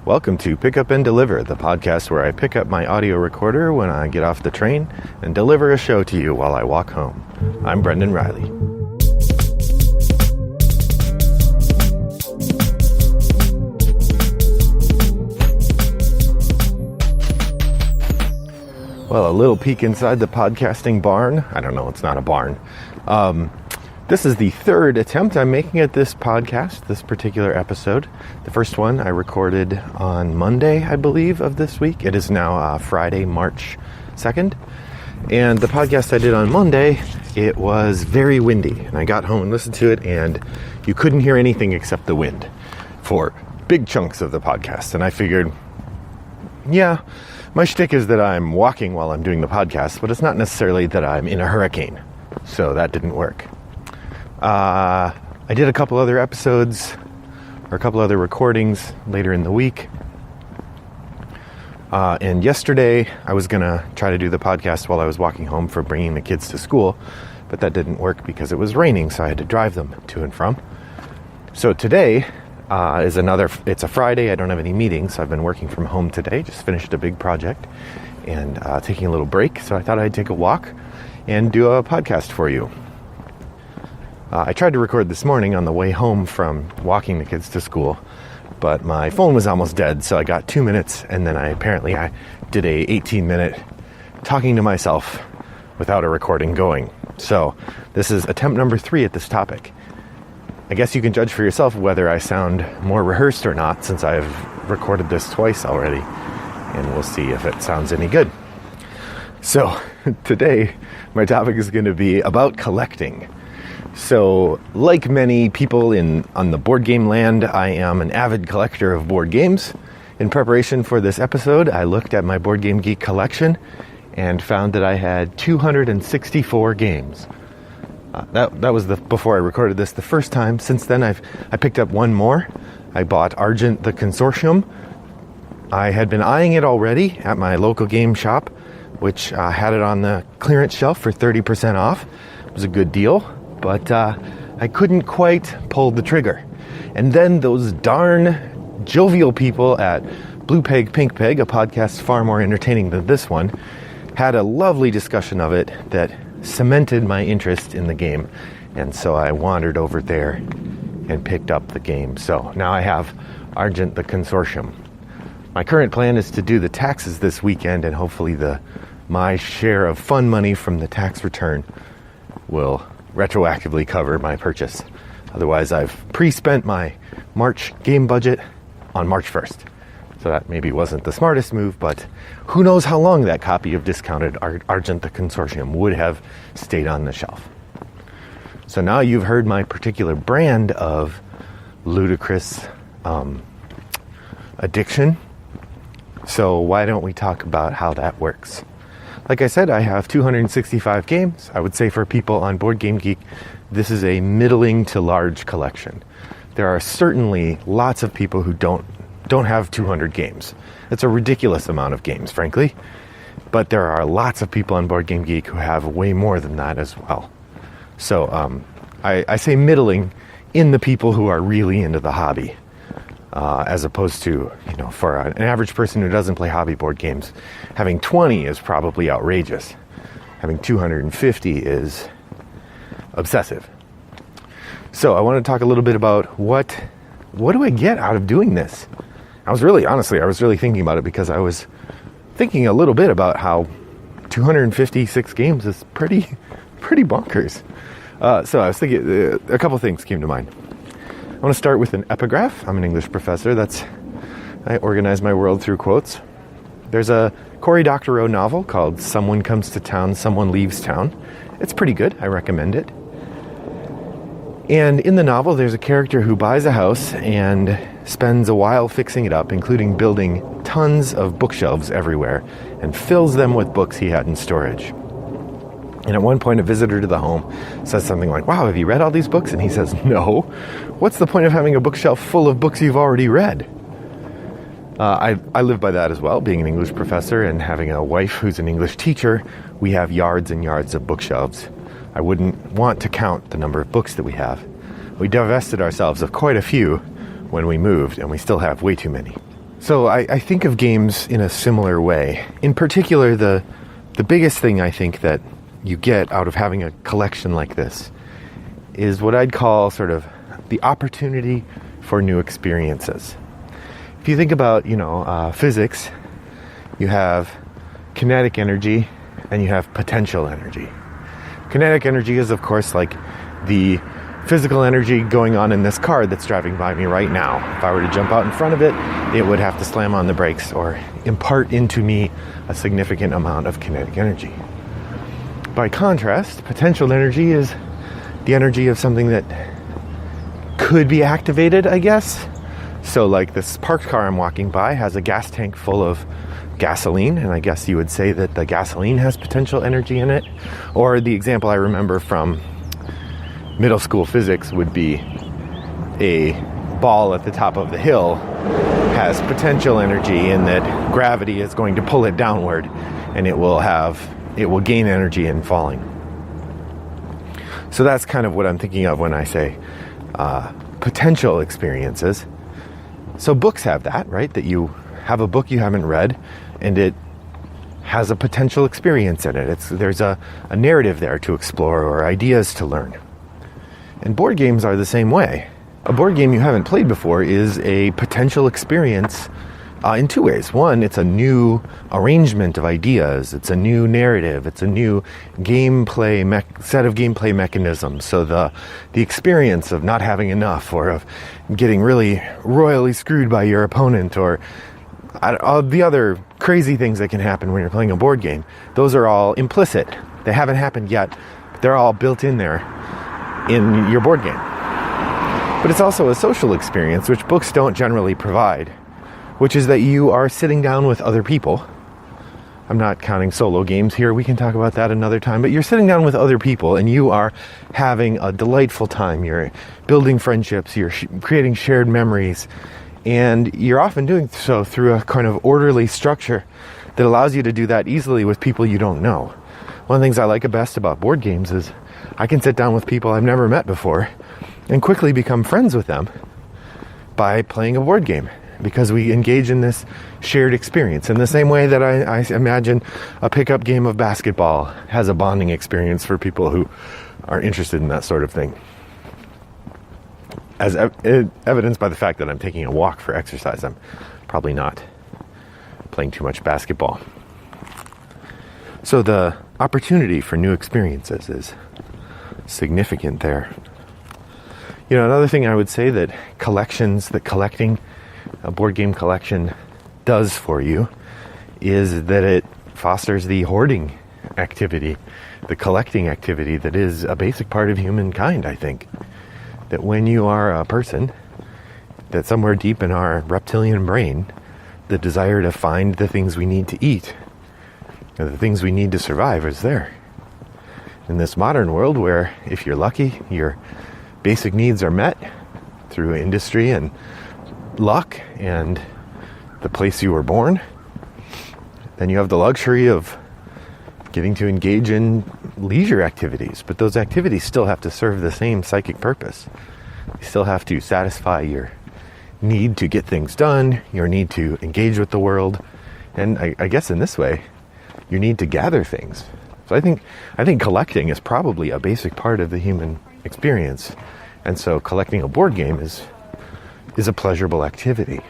Welcome to Pick Up and Deliver, the podcast where I pick up my audio recorder when I get off the train and deliver a show to you while I walk home. I'm Brendan Riley. Well, a little peek inside the podcasting barn. I don't know, it's not a barn. This is the third attempt I'm making at this podcast, this particular episode. The first one I recorded on Monday, I believe, of this week. It is now Friday, March 2nd. And the podcast I did on Monday, it was very windy. And I got home and listened to it, and you couldn't hear anything except the wind for big chunks of the podcast. And I figured, yeah, my shtick is that I'm walking while I'm doing the podcast, but it's not necessarily that I'm in a hurricane. So that didn't work. I did a couple other episodes or a couple other recordings later in the week. And yesterday I was going to try to do the podcast while I was walking home for bringing the kids to school, but that didn't work because it was raining, so I had to drive them to and from. So today it's a Friday. I don't have any meetings, so I've been working from home today. Just finished a big project and taking a little break. So I thought I'd take a walk and do a podcast for you. I tried to record this morning on the way home from walking the kids to school, but my phone was almost dead, so I got 2 minutes, and then I did a 18-minute talking to myself without a recording going. So this is attempt number 3 at this topic. I guess you can judge for yourself whether I sound more rehearsed or not, since I've recorded this twice already, and we'll see if it sounds any good. So today, my topic is going to be about collecting. So, like many people on the board game land, I am an avid collector of board games. In preparation for this episode, I looked at my Board Game Geek collection and found that I had 264 games. That was before I recorded this the first time. Since then, I picked up one more. I bought Argent the Consortium. I had been eyeing it already at my local game shop, which had it on the clearance shelf for 30% off. It was a good deal. But I couldn't quite pull the trigger. And then those darn jovial people at Blue Peg, Pink Peg, a podcast far more entertaining than this one, had a lovely discussion of it that cemented my interest in the game. And so I wandered over there and picked up the game. So now I have Argent the Consortium. My current plan is to do the taxes this weekend, and hopefully my share of fun money from the tax return will retroactively cover my purchase. Otherwise, I've pre-spent my March game budget on March 1st. So that maybe wasn't the smartest move, but who knows how long that copy of discounted Argent the Consortium would have stayed on the shelf. So now you've heard my particular brand of ludicrous addiction. So why don't we talk about how that works? Like I said, I have 265 games. I would say for people on Board Game Geek, this is a middling to large collection. There are certainly lots of people who don't have 200 games. It's a ridiculous amount of games, frankly. But there are lots of people on Board Game Geek who have way more than that as well. So I say middling in the people who are really into the hobby. As opposed to, for an average person who doesn't play hobby board games, having 20 is probably outrageous. Having 250 is obsessive. So I want to talk a little bit about what do I get out of doing this? I was really thinking about it because I was thinking a little bit about how 256 games is pretty bonkers. So I was thinking, a couple things came to mind. I want to start with an epigraph. I'm an English professor. I organize my world through quotes. There's a Cory Doctorow novel called Someone Comes to Town, Someone Leaves Town. It's pretty good. I recommend it. And in the novel, there's a character who buys a house and spends a while fixing it up, including building tons of bookshelves everywhere, and fills them with books he had in storage. And at one point, a visitor to the home says something like, "Wow, have you read all these books?" And he says, "No. What's the point of having a bookshelf full of books you've already read?" I live by that as well, being an English professor and having a wife who's an English teacher. We have yards and yards of bookshelves. I wouldn't want to count the number of books that we have. We divested ourselves of quite a few when we moved, and we still have way too many. So I think of games in a similar way. In particular, the biggest thing I think that you get out of having a collection like this is what I'd call sort of the opportunity for new experiences. If you think about, physics, you have kinetic energy and you have potential energy. Kinetic energy is, of course, like the physical energy going on in this car that's driving by me right now. If I were to jump out in front of it, it would have to slam on the brakes or impart into me a significant amount of kinetic energy. By contrast, potential energy is the energy of something that could be activated, I guess. So like this parked car I'm walking by has a gas tank full of gasoline, and I guess you would say that the gasoline has potential energy in it. Or the example I remember from middle school physics would be a ball at the top of the hill has potential energy in that gravity is going to pull it downward, and it will gain energy in falling. So that's kind of what I'm thinking of when I say potential experiences. So books have that, right? That you have a book you haven't read and it has a potential experience in it. There's a narrative there to explore or ideas to learn. And board games are the same way. A board game you haven't played before is a potential experience in two ways. One, it's a new arrangement of ideas. It's a new narrative. It's a new gameplay set of gameplay mechanisms. So the experience of not having enough, or of getting really royally screwed by your opponent, or all the other crazy things that can happen when you're playing a board game, those are all implicit. They haven't happened yet, but they're all built in there in your board game. But it's also a social experience, which books don't generally provide, which is that you are sitting down with other people. I'm not counting solo games here. We can talk about that another time. But you're sitting down with other people and you are having a delightful time. You're building friendships. You're creating shared memories. And you're often doing so through a kind of orderly structure that allows you to do that easily with people you don't know. One of the things I like best about board games is I can sit down with people I've never met before and quickly become friends with them by playing a board game, because we engage in this shared experience in the same way that I imagine a pickup game of basketball has a bonding experience for people who are interested in that sort of thing. As evidenced by the fact that I'm taking a walk for exercise, I'm probably not playing too much basketball. So the opportunity for new experiences is significant there. Another thing I would say that collecting a board game collection does for you is that it fosters the hoarding activity, the collecting activity that is a basic part of humankind, I think. That when you are a person, that somewhere deep in our reptilian brain, the desire to find the things we need to eat, and the things we need to survive is there. In this modern world where, if you're lucky, your basic needs are met through industry and luck and the place you were born, then you have the luxury of getting to engage in leisure activities. But those activities still have to serve the same psychic purpose. They still have to satisfy your need to get things done, your need to engage with the world, and I guess in this way, your need to gather things. So I think collecting is probably a basic part of the human experience. And so collecting a board game is a pleasurable activity.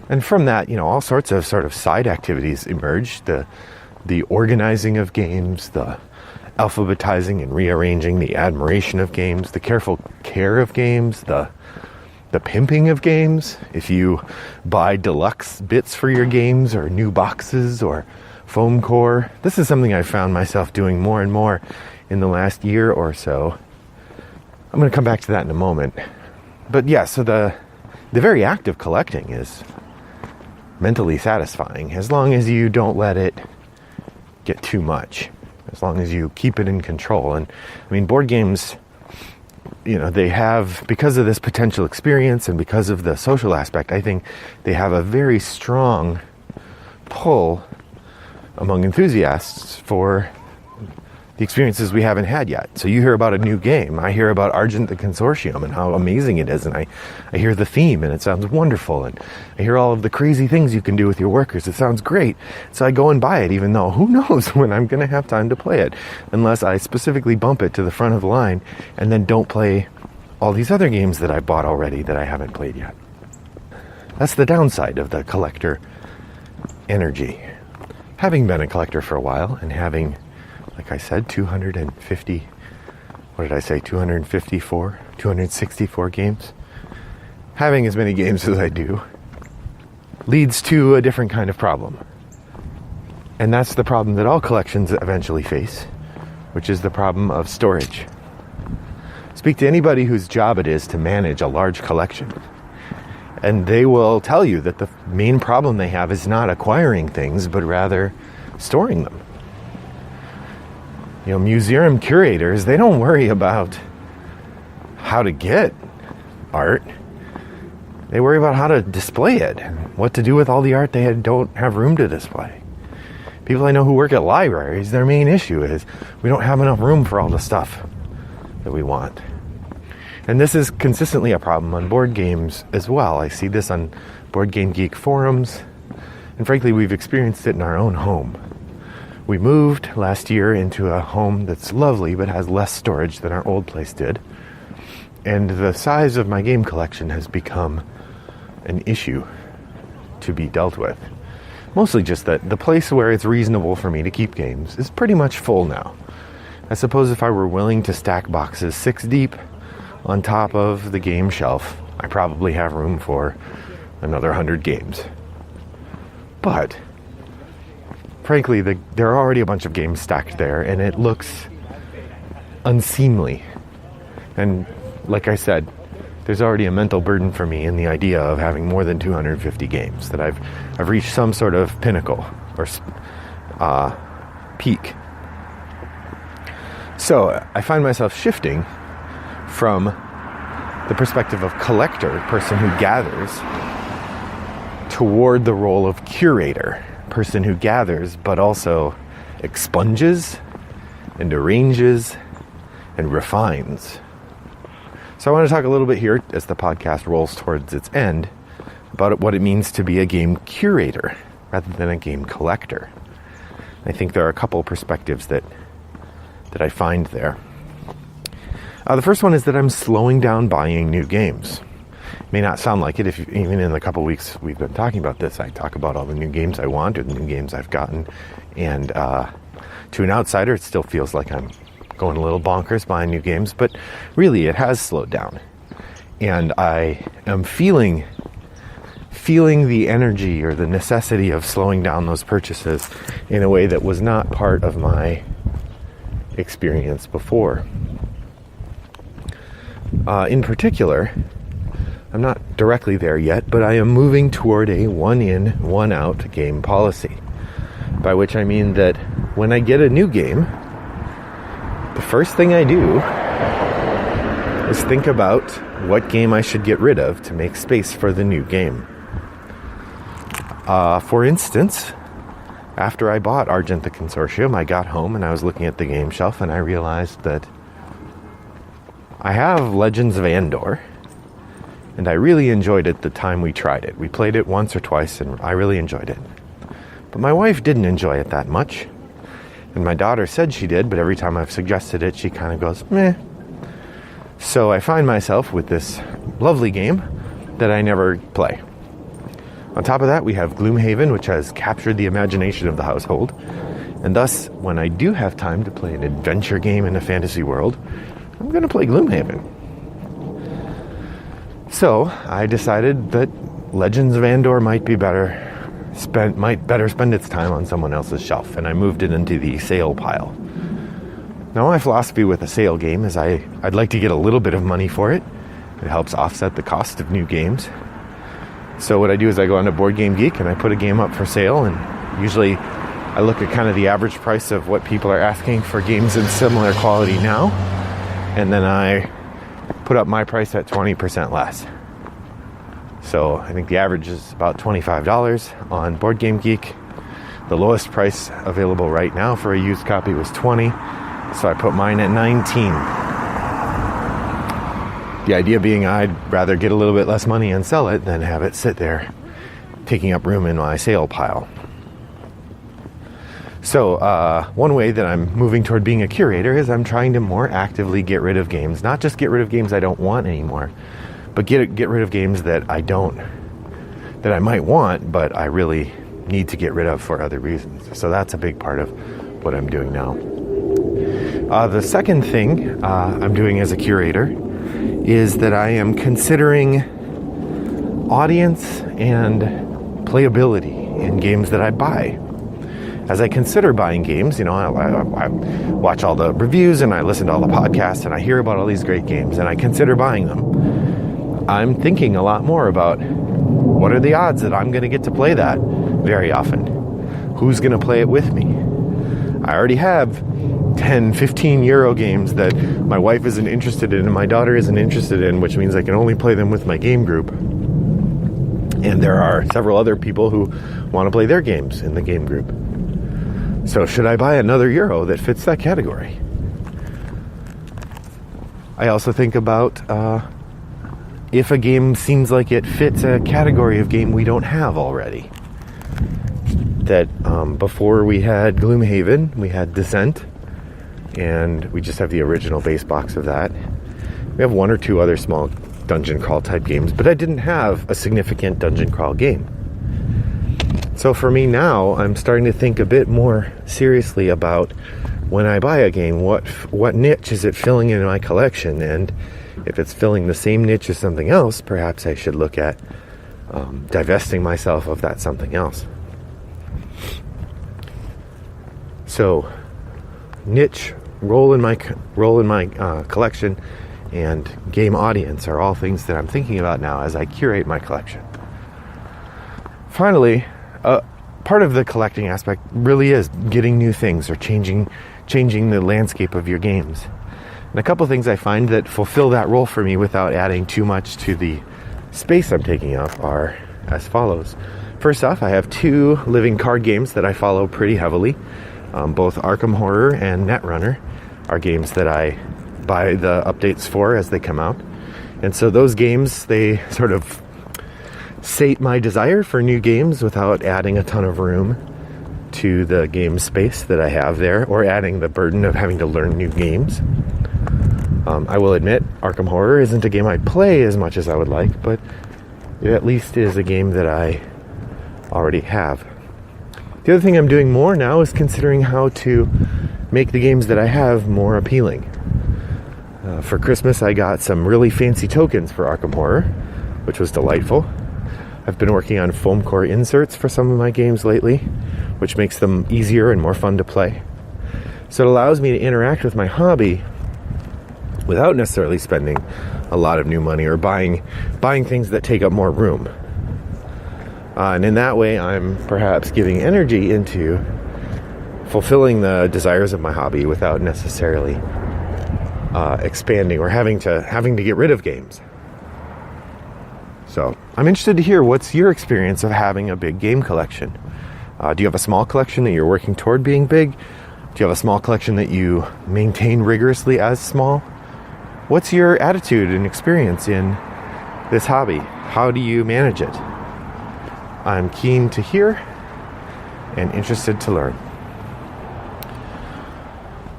And from that, all sorts of sort of side activities emerge. The organizing of games, the alphabetizing and rearranging, the admiration of games, the careful care of games, the pimping of games. If you buy deluxe bits for your games or new boxes or foam core, this is something I found myself doing more and more in the last year or so. I'm going to come back to that in a moment. But yeah, so the very act of collecting is mentally satisfying as long as you don't let it get too much, as long as you keep it in control. And I mean, board games, they have, because of this potential experience and because of the social aspect, I think they have a very strong pull among enthusiasts for the experiences we haven't had yet. So you hear about a new game. I hear about Argent the Consortium and how amazing it is. And I hear the theme and it sounds wonderful. And I hear all of the crazy things you can do with your workers. It sounds great. So I go and buy it, even though who knows when I'm going to have time to play it, unless I specifically bump it to the front of the line and then don't play all these other games that I bought already that I haven't played yet. That's the downside of the collector energy. Having been a collector for a while and having, like I said, 264 games. Having as many games as I do leads to a different kind of problem. And that's the problem that all collections eventually face, which is the problem of storage. Speak to anybody whose job it is to manage a large collection, and they will tell you that the main problem they have is not acquiring things, but rather storing them. You know, museum curators, they don't worry about how to get art. They worry about how to display it and what to do with all the art they don't have room to display. People I know who work at libraries, their main issue is we don't have enough room for all the stuff that we want. And this is consistently a problem on board games as well. I see this on Board Game Geek forums, and frankly, we've experienced it in our own home. We moved last year into a home that's lovely but has less storage than our old place did. And the size of my game collection has become an issue to be dealt with. Mostly just that the place where it's reasonable for me to keep games is pretty much full now. I suppose if I were willing to stack boxes 6 deep on top of the game shelf, I probably have room for another 100 games. But frankly, there are already a bunch of games stacked there, and it looks unseemly. And like I said, there's already a mental burden for me in the idea of having more than 250 games, that I've reached some sort of pinnacle or peak. So I find myself shifting from the perspective of collector, person who gathers, toward the role of curator, person who gathers but also expunges and arranges and refines. So I want to talk a little bit here as the podcast rolls towards its end about what it means to be a game curator rather than a game collector. I think there are a couple perspectives that I find there. The first one is that I'm slowing down buying new games. It may not sound like it, if even in the couple weeks we've been talking about this, I talk about all the new games I want or the new games I've gotten, and to an outsider it still feels like I'm going a little bonkers buying new games, but really it has slowed down. And I am feeling the energy or the necessity of slowing down those purchases in a way that was not part of my experience before. In particular, I'm not directly there yet, but I am moving toward a one-in, one-out game policy, by which I mean that when I get a new game, the first thing I do is think about what game I should get rid of to make space for the new game. For instance, after I bought Argent the Consortium, I got home and I was looking at the game shelf and I realized that I have Legends of Andor, and I really enjoyed it the time we tried it. We played it once or twice and I really enjoyed it. But my wife didn't enjoy it that much. And my daughter said she did, but every time I've suggested it, she kind of goes, meh. So I find myself with this lovely game that I never play. On top of that, we have Gloomhaven, which has captured the imagination of the household. And thus, when I do have time to play an adventure game in a fantasy world, I'm going to play Gloomhaven. So I decided that Legends of Andor might better spend its time on someone else's shelf, and I moved it into the sale pile. Now, my philosophy with a sale game is I'd like to get a little bit of money for it. It helps offset the cost of new games. So what I do is I go onto Board Game Geek and I put a game up for sale, and usually I look at kind of the average price of what people are asking for games in similar quality now, and then I put up my price at 20% less. So I think the average is about $25 on Board Game Geek. The lowest price available right now for a used copy was $20. So I put mine at 19. The idea being I'd rather get a little bit less money and sell it than have it sit there taking up room in my sale pile. So one way that I'm moving toward being a curator is I'm trying to more actively get rid of games. Not just get rid of games I don't want anymore, but get rid of games that I might want, but I really need to get rid of for other reasons. So that's a big part of what I'm doing now. The second thing I'm doing as a curator is that I am considering audience and playability in games that I buy. As I consider buying games, I watch all the reviews and I listen to all the podcasts and I hear about all these great games and I consider buying them. I'm thinking a lot more about what are the odds that I'm going to get to play that very often? Who's going to play it with me? I already have 10, 15 Euro games that my wife isn't interested in and my daughter isn't interested in, which means I can only play them with my game group. And there are several other people who want to play their games in the game group. So should I buy another Euro that fits that category? I also think about if a game seems like it fits a category of game we don't have already. That before we had Gloomhaven, we had Descent, and we just have the original base box of that. We have one or two other small dungeon crawl type games, but I didn't have a significant dungeon crawl game. So for me now, I'm starting to think a bit more seriously about when I buy a game, what niche is it filling in my collection? And if it's filling the same niche as something else, perhaps I should look at divesting myself of that something else. So niche, role in my collection, and game audience are all things that I'm thinking about now as I curate my collection. Finally, part of the collecting aspect really is getting new things or changing the landscape of your games. And a couple things I find that fulfill that role for me without adding too much to the space I'm taking up are as follows. First off, I have 2 living card games that I follow pretty heavily. Both Arkham Horror and Netrunner are games that I buy the updates for as they come out. And so those games, they sort of sate my desire for new games without adding a ton of room to the game space that I have there, or adding the burden of having to learn new games. I will admit, Arkham Horror isn't a game I play as much as I would like, but it at least is a game that I already have. The other thing I'm doing more now is considering how to make the games that I have more appealing. For Christmas, I got some really fancy tokens for Arkham Horror, which was delightful. I've been working on foam core inserts for some of my games lately, which makes them easier and more fun to play. So it allows me to interact with my hobby without necessarily spending a lot of new money or buying things that take up more room. And in that way, I'm perhaps giving energy into fulfilling the desires of my hobby without necessarily expanding or having to get rid of games. So I'm interested to hear what's your experience of having a big game collection. Do you have a small collection that you're working toward being big? Do you have a small collection that you maintain rigorously as small? What's your attitude and experience in this hobby? How do you manage it? I'm keen to hear and interested to learn.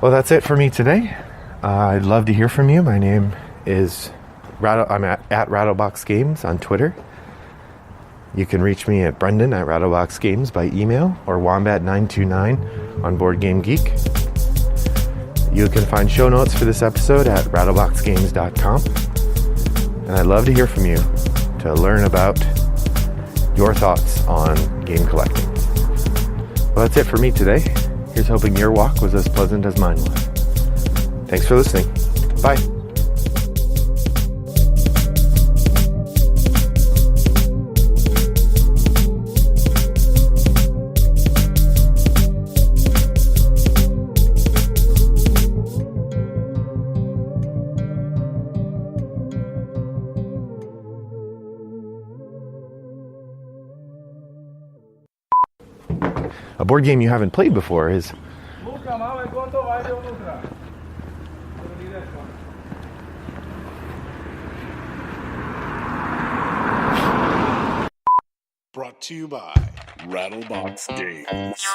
Well, that's it for me today. I'd love to hear from you. My name is I'm at Rattlebox Games on Twitter. You can reach me at Brendan at Rattlebox Games by email, or Wombat929 on Board Game Geek. You can find show notes for this episode at rattleboxgames.com. And I'd love to hear from you to learn about your thoughts on game collecting. Well, that's it for me today. Here's hoping your walk was as pleasant as mine was. Thanks for listening. Bye. A board game you haven't played before is Brought to you by Rattlebox Games.